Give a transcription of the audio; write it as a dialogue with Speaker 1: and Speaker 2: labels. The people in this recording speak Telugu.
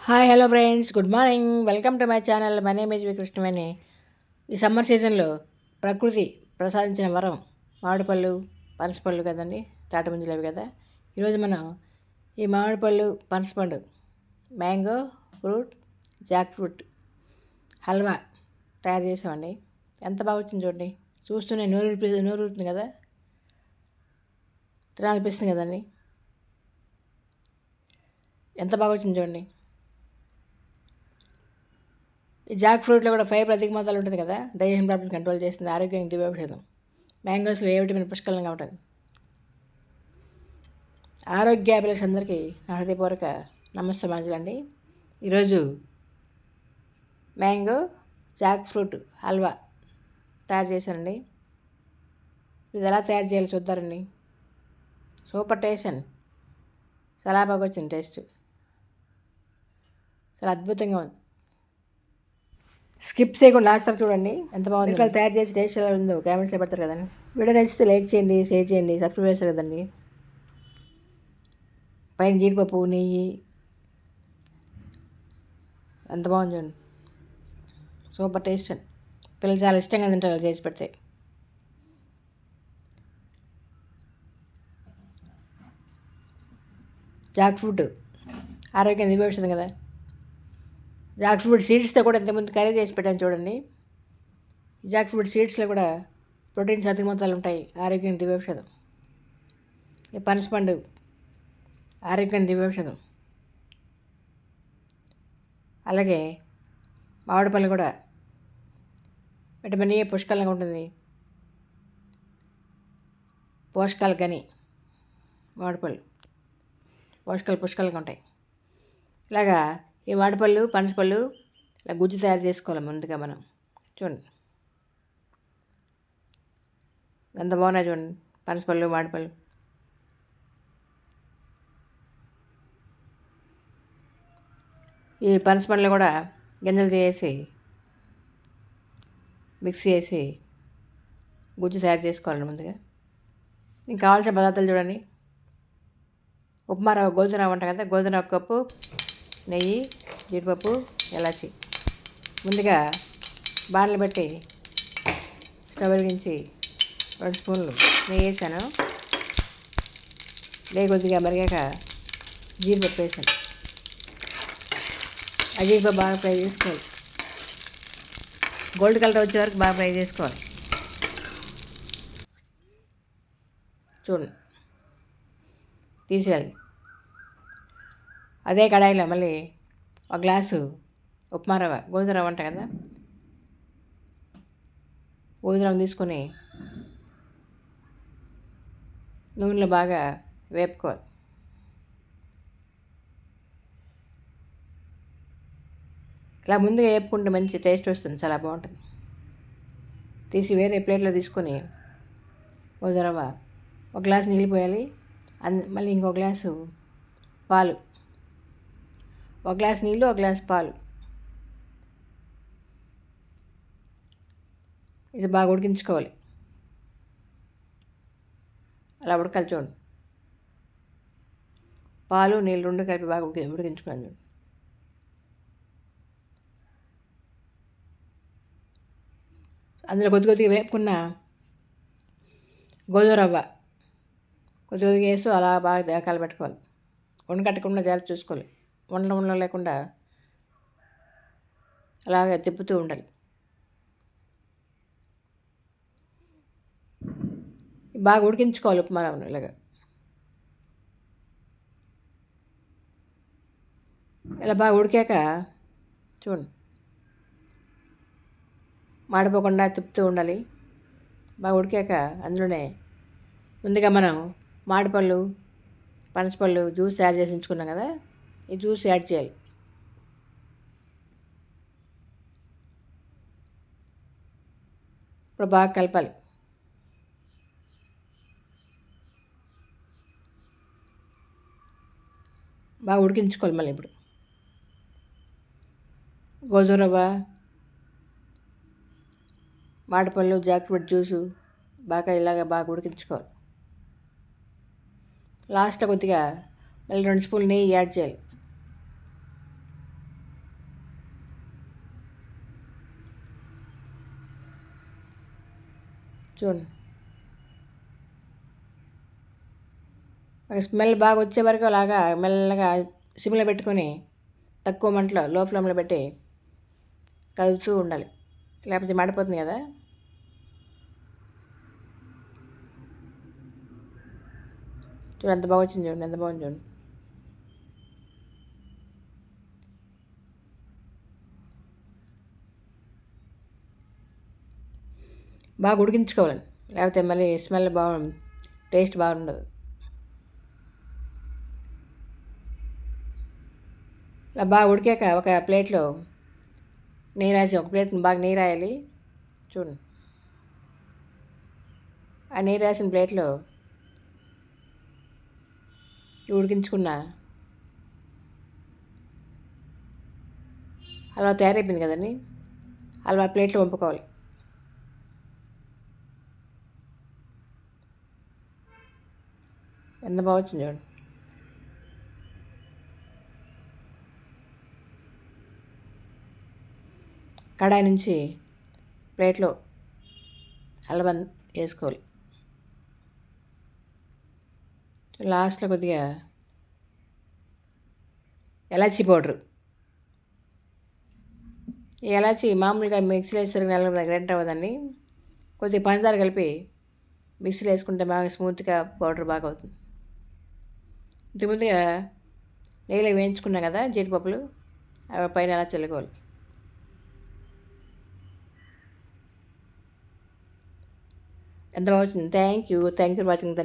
Speaker 1: Hi hello friends, good morning. Welcome to my channel. My name is V Krishnaveni. ఈ సమ్మర్ సీజన్లో ప్రకృతి ప్రసాదించిన వరం మామిడిపళ్ళు, పనసపళ్ళు కదండి, తాటిముంజలు అవి కదా. ఈరోజు మనం ఈ మామిడిపళ్ళు, పనసపండు, mango fruit, Jack fruit halwa తయారు చేసామండి. ఎంత బాగా వచ్చింది చూడండి. చూస్తూనే నోరు ఊరుతుంది కదా, తినాలనిపిస్తుంది కదండి. ఎంత బాగా వచ్చింది చూడండి. ఈ జాక్ ఫ్రూట్లో కూడా ఫైబర్ అధిక మొత్తాలు ఉంటుంది కదా, డైజెషన్ ప్రాబ్లమ్స్ కంట్రోల్ చేస్తుంది, ఆరోగ్యానికి దివ్యౌషధం. మ్యాంగోస్లో ఏ విటమిన్ పుష్కలంగా ఉంటుంది. ఆరోగ్యాభిలాషులందరికీ నా హృదయపూర్వక నమస్సమాంజలు అండి. ఈరోజు మ్యాంగో జాక్ ఫ్రూట్ హల్వా తయారు చేశానండి. ఇది ఎలా తయారు చేయాలో చూద్దారండి. సూపర్ టేస్ట్ అండి, చాలా బాగా వచ్చింది టేస్ట్, చాలా అద్భుతంగా ఉంది. స్కిప్ చేయకుండా లాస్ట్ వరకు చూడండి, ఎంత బాగుంది. ఇక్కడ తయారు చేసి టేస్ట్ ఎలా ఉందో కామెంట్స్లో పెడతారు కదండి. వీడియో నచ్చితే లైక్ చేయండి, షేర్ చేయండి, సబ్స్క్రైబ్ చేస్తారు కదండి. పైన జీడిపప్పు, నెయ్యి, ఎంత బాగుంది చూడండి. సూపర్ టేస్ట్ అండి, పిల్లలు చాలా ఇష్టంగా తింటారు చేసి పెడితే. జాక్ ఫ్రూట్ ఆరోగ్యం దివ్యౌషధం కదా. జాక్ ఫ్రూట్ సీడ్స్తో కూడా ఇంతకుముందు కర్రీ చేసి పెట్టాను చూడండి. జాక్ ఫ్రూట్ సీడ్స్లో కూడా ప్రోటీన్స్ అధిక మొత్తాలు ఉంటాయి, ఆరోగ్యం దివ్యౌషధం. ఈ పనసపండు ఆరోగ్యం దివ్యౌషధం. అలాగే మామిడిపళ్ళు కూడా విటమిన్ ఏ పుష్కలంగా ఉంటుంది, పోషకాలు కానీ మామిడిపళ్ళు పోషకాలు పుష్కలంగా ఉంటాయి. ఇలాగా ఈ మామిడిపళ్ళు, పనసపళ్ళు ఇలా గుజ్జు తయారు చేసుకోవాలి ముందుగా మనం. చూడండి ఎంత బాగున్నాయి చూడండి పనసపళ్ళు, మామిడిపళ్ళు. ఈ పనసపళ్ళు కూడా గింజలు తీసేసి మిక్సీ వేసి గుజ్జు తయారు చేసుకోవాలండి ముందుగా. ఇంకా కావాల్సిన పదార్థాలు చూడండి. ఉప్మా రవ్వ, గోధుమ రవ్వ ఉంటాయి కదా, గోధుమ రవ్వ కప్పు, నెయ్యి, జీడిపప్పు, ఇలాచి. ముందుగా బాణలు పెట్టి స్టవ్ వెలిగించి 2 స్పూన్లు నెయ్యి వేసాను. నెయ్యి కొద్దిగా మరిగాక జీడిపప్పు వేసాను. ఆ జీడిపప్పు బాగా ఫ్రై చేసుకోవాలి, గోల్డ్ కలర్ వచ్చే వరకు బాగా ఫ్రై చేసుకోవాలి. చూడండి తీసేయాలి. అదే కడాయిలో మళ్ళీ 1 గ్లాసు ఉప్మా రవ్వ, గోధుమ రవ్వ ఉంటాయి కదా, గోధుమ రవ్వ తీసుకొని నూనెలో బాగా వేపుకోవాలి. ఇలా ముందుగా వేపుకుంటే మంచి టేస్ట్ వస్తుంది, చాలా బాగుంటుంది. తీసి వేరే ప్లేట్లో తీసుకొని గోధుమ రవ్వ, 1 గ్లాసు నీళ్ళు పోయాలి. మళ్ళీ ఇంకో గ్లాసు పాలు, 1 గ్లాసు నీళ్ళు, 1 గ్లాసు పాలు. ఇది బాగా ఉడికించుకోవాలి. అలా ఉడకాలి చూడండి. పాలు నీళ్ళు 2 కలిపి బాగా ఉడికించుకోవాలి చూడండి. అందులో కొద్దిగా వేపుకున్న గోధుమ రవ్వ కొద్దిగా వేస్తూ అలా బాగా కలబెట్టుకోవాలి. ఉండకట్టకుండా జాగ్రత్త చూసుకోవాలి, ఉండలు లేకుండా అలాగే తిప్పుతూ ఉండాలి. బాగా ఉడికించుకోవాలి ఉప్మా రవ్వను. ఇలాగ ఇలా బాగా ఉడికాక చూడండి, మాడిపోకుండా తిప్పుతూ ఉండాలి. బాగా ఉడికాక అందులోనే ముందుగా మనం మామిడిపళ్ళు, పనసపళ్ళు జ్యూస్ తయారు చేసి ఉంచుకున్నాం కదా, ఈ జ్యూస్ యాడ్ చేయాలి. ఇప్పుడు బాగా కలపాలి. బాగా ఉడికించుకోవాలి. మళ్ళీ ఇప్పుడు గోధుమ రవ్వ, మామిడిపళ్ళు, జాక్ ఫ్రూట్ జ్యూసు ఇలాగ బాగా ఉడికించుకోవాలి. లాస్ట్లో కొద్దిగా మళ్ళీ 2 స్పూన్లు నెయ్యి యాడ్ చేయాలి. చూడండి. స్మెల్ బాగా వచ్చే వరకు అలాగా మెల్లగా సిమ్లో పెట్టుకొని తక్కువ మంటలో లో ఫ్లేమ్లో పెట్టి కలుపుతూ ఉండాలి, లేకపోతే మాడిపోతుంది కదా. చూడండి ఎంత బాగా వచ్చింది, చూడండి ఎంత బాగుంది చూడండి. బాగా ఉడికించుకోవాలి, లేకపోతే మళ్ళీ స్మెల్ టేస్ట్ బాగుండదు. ఇలా బాగా ఉడికాక ఒక ప్లేట్లో నీరు రాసి, ఒక ప్లేట్ బాగా నీరు రాయాలి. చూడండి, ఆ నీరు రాసిన ప్లేట్లో ఉడికించుకున్న హల్వా తయారైపోయింది కదండి. హల్వా ప్లేట్లో వంపుకోవాలి. ఎంత బాగా వచ్చింది చూడండి. కడాయి నుంచి ప్లేట్లో హల్వా వేసుకోవాలి. లాస్ట్లో కొద్దిగా ఎలాచీ పౌడరు, ఈ ఎలాచీ మామూలుగా మిక్సీలో వేసరికి గ్రైండర్ అవ్వదండి. కొద్దిగా పంచదార కలిపి మిక్సీలో వేసుకుంటే బాగా స్మూత్గా పౌడర్ బాగా అవుతుంది. ఇంతకుముందుగా నెయ్యిలో వేయించుకున్నాం కదా జీడిపప్పులు, అవి పైన అలా చల్లుకోవాలి. ఎంత బాగా వచ్చింది. Thank you for watching.